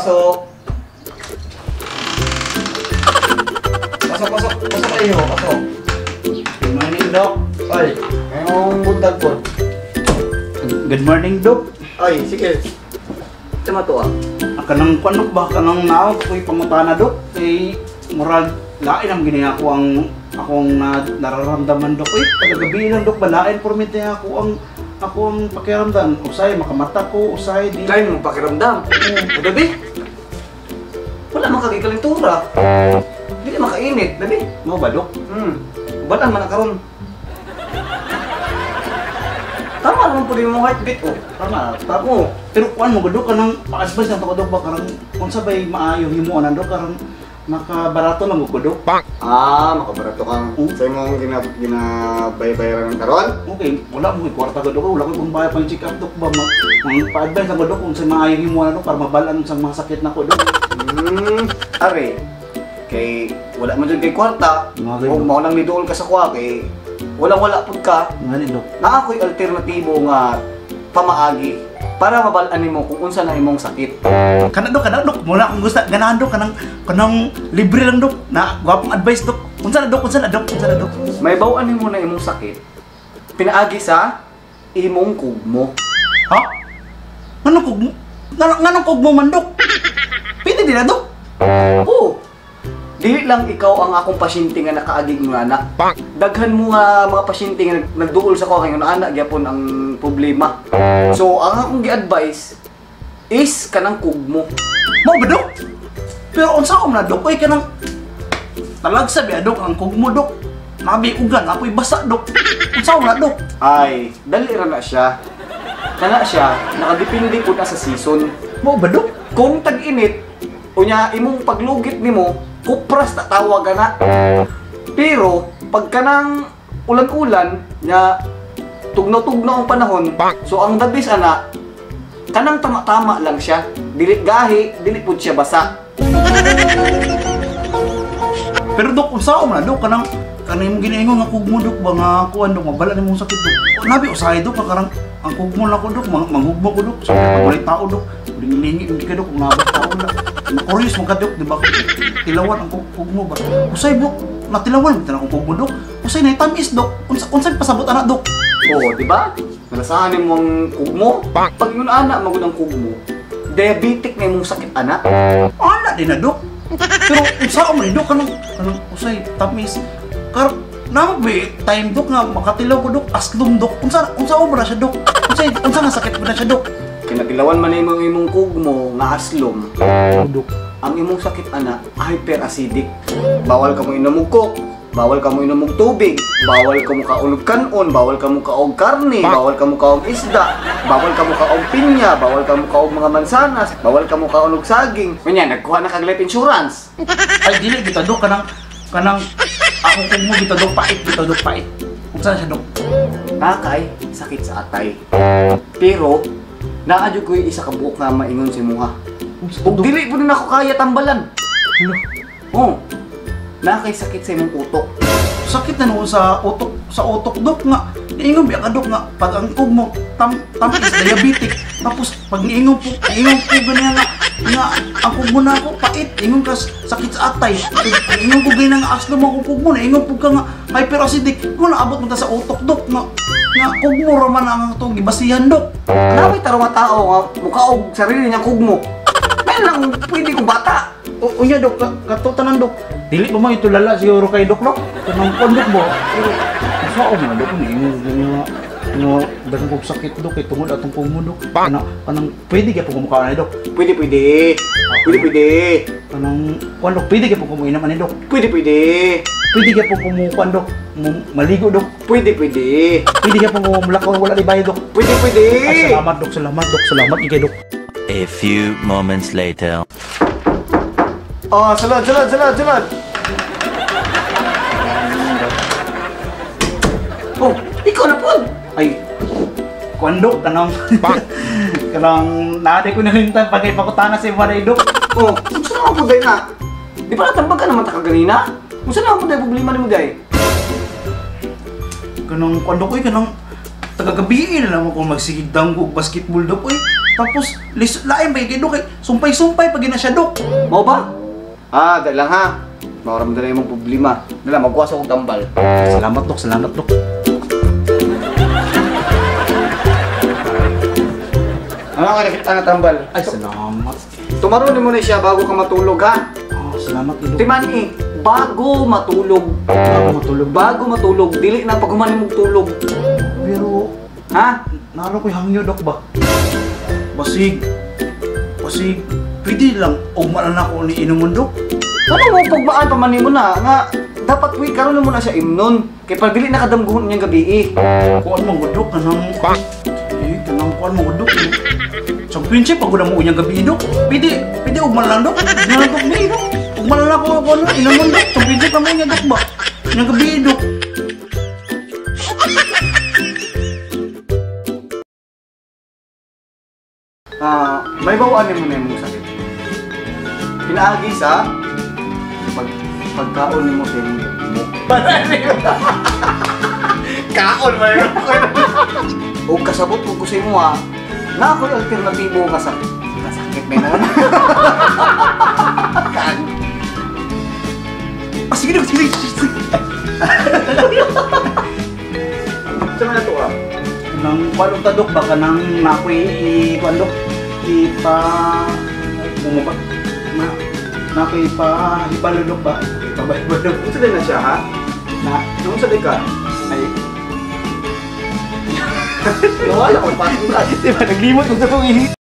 pasok. Pasok kayo, pasok. Good morning, Dok. Ay, ngayong buntag po. Good morning, Dok. Ay, sige. Tama to ah. Kanang panok ba kanang naot ko'y pamutana, Dok? Kay murag lain ang gini ako akong nararamdaman, Dok. Pagagabi lang, Dok, balain permit ako ang pakiramdam. Usay makamata ko, usay di. Lain mong pakiramdam. Gabi? Wala mang kagikalintura. Hindi makainit, gabi. Mo ba, Dok? Bataan man na karon. Tama naman po din yung heartbeat oh. Tama. Oo. Pero kuan mo, Dok, kanang pa-advise na to, Dok, ba karang kung sabay maayo himuon, Dok, karang makabarato lang ko, Dok. Makabarato kang sa imong ginabaybayaran ng karon? Okay, wala mo kwarta ko, Dok. Wala ko kung bayad pang check up, Dok, ba pa-advise lang ko, Dok, kung sa maayo himuon, Dok, para mabalaan sa mga sakit na ko, Dok. Are. Kay wala man dyan kay kwarta. Kung mao nang liduol ka sa kuha kay wala pud ka. Ngani, Dok. Na ako'y alternatibo nga pamaagi para mabalaan nimo kung unsa na imong sakit. Kana, Dok. Muna akong gusto. Ganahan, Dok. Kanang libre lang, Dok. Na gwapong advice, Dok. Unsa na, Dok? May bawaan nimo na imong sakit. Pinaagi sa imong kugmo. Ha? Nganong kugmo? Nganong kugmo man, Dok? Pwede din na, Dok. Oo. Dili lang ikaw ang akong pasyente nga nakaagig ng anak. Daghan mo nga mga pasyente nga nagduol sa ko kay anak gyapon ang problema. So ang akong gi-advise is kanang kugmo. Mo ba, Dok? Pero unsa ko na, Dok? Oy, kanang talagsa biya, Dok, ang kugmo, Dok. Nabi ugan, apoy basa, Dok. Unsa ko na, Dok? Ay, dali ra na siya. Kana siya, nakadepende pud na sa season. Mo ba, Dok? Kung tag-init, unya imong paglugit nimo, kupras na tawag na. Pero pag kanang ulan-ulan nya tugnaw-tugnaw ang panahon, so ang dabis ana kanang tama-tama lang siya. Dili gahi, dili pud siya basa. Pero, Dok, unsa ko na, Dok? Kanang imong ginaingon nga kugmo, Dok, ba nga kuan, Dok, mabala nimong sakit, Dok. Nabi usahay, Dok, karang ang kugmo na ko, Dok, manghugmo ko, Dok. Sabi ka walay tao, Dok. Lingi hindi ka, Dok, kung nabot tao na. Curious mo ka, Dok, di ba? Tilawan ang kugmo ba? Usay, Dok, natilawan bitan akong kugmo, Dok. Usay na tamis, Dok. Unsay pasabot ana, Dok? Oo, di ba? Nalasahan mo ang kugmo. Pag yun ana magud ang kugmo, diabetic na imong sakit ana. Ana din na, Dok. Pero unsa man, Dok, kanang usay tamis. Namagbi time, Dok, nga makatilaw ko, Dok. Aslum, Dok. Unsa ba na siya, Dok? Unsa nga sakit ba na siya, Dok? Kinatilawan man imong kugmo nga aslom. Dok. Ang imong sakit ana hyperacidic. Bawal ka mo inom og coke, bawal ka mo inom og tubig, bawal ka mo kaulog kanon, bawal ka mo kaog karne, bawal ka mo kaog isda, bawal ka mo kaog pinya, bawal ka mo kaog mga mansanas, bawal ka mo kaog saging. Unya nagkuha na kag life insurance. Ay, dili kita, Dok, kanang ako kung mo kita, Dok, pait. Unsa na siya, Dok? Nakay sakit sa atay. Pero naadyo ko isa ka buok nga maingon si Muha. Ug dili po din ako kaya tambalan. Oo. Nakay sakit sa imong utok. Sakit na noon sa utok, Dok, nga. Niingon biya ka, Dok, nga pag ang kugmo tamis diabetic. Tapos pag niingon po ganyan nga ang kugmo na ako pait. Ingon ka sakit sa atay. Ingon po ganyan nga aslo mo akong kugmo na. Ingon po ka nga hyperacidic. Kung naabot mo ta sa utok, Dok, nga kugmo raman ang itong gibasihan, Dok. Naway taro nga tao nga mukaog sarili niya kugmo. May lang pwede kong bata. Unya, Dok, katotanan, Dok. Dili mo ito lala siguro kay Dok, Dok. Kanang kondok mo. Saan mo, Dok, niingon dagang kong sakit, Dok, kay tungod atong kugmo, Dok. Kanang pwede kaya po kumukhaan na, Dok. Pwede. Kanang kuan, Dok, pwede kaya po kumuinam ani, Dok. Pwede. Pwede kaya po kumukuan, Dok. Maligo, Dok. Pwede. Pwede kaya po kumulakaw wala di bayad, Dok. Pwede. Ay, salamat, Dok. Salamat ikay, Dok. A few moments later. Salad. Oh, ikaw na po. Ay, kuan, Dok, kanang naade ko nalintan pag ipakutana sa iba, Dok. Oh, gusto naman po day na. Di ba natambag ka naman ta kaganina? Gusto naman po day problema ni mo day. Kanang kuan, Dok, kanang taga-gabi na lang ako magsigidang og basketball, Dok, Tapos lain ba kay dok, sumpay-sumpay pag na siya dok. Mao ba? Dali lang ha. Mauram dala imong problema. Dala magkuha sa kong tambal. Salamat dok, salamat dok. Ano ka nakita nga tambal? Ay, salamat. Tumaron mo na siya bago ka matulog ha. Salamat dok. Timan bago matulog. Bago matulog, dili na pag human mong tulog. Pero Ha? naro ko hangyo dok ba? Basig, pwede lang ugma na ako ni inumon dok. Ano mo pagbaan pa man mo na nga dapat wi karon mo na siya imnon. Kay pag dili nakadamguhon niyang gabi Kuan mong gudok kanang kanang kuan mong gudok. Championship pag mo unyang gabi dok. Pwede ugma lang dok. Na dok ni dok. Ugma lang ako kuan inumon dok. Championship pa mo unyang dok ba? Unyang gabi dok. May bawaan mo na yung sakit. Pinaagi sa pagkaon mo sa imong mo. Kaon mo yun. O kasabot ko sa imo na ako'y alternatibo ka sa sakit na yun. Sige dok, sige. Saan na ito Nang kuan ta dok baka nang nakoy kuan dok bumaba nakoy hibalo dok ba? Ipabalibalo dok. Kung saan na siya ha? Nung sa ka? Ay. Wala ko pa. Diba naglimot kung sa kong ini.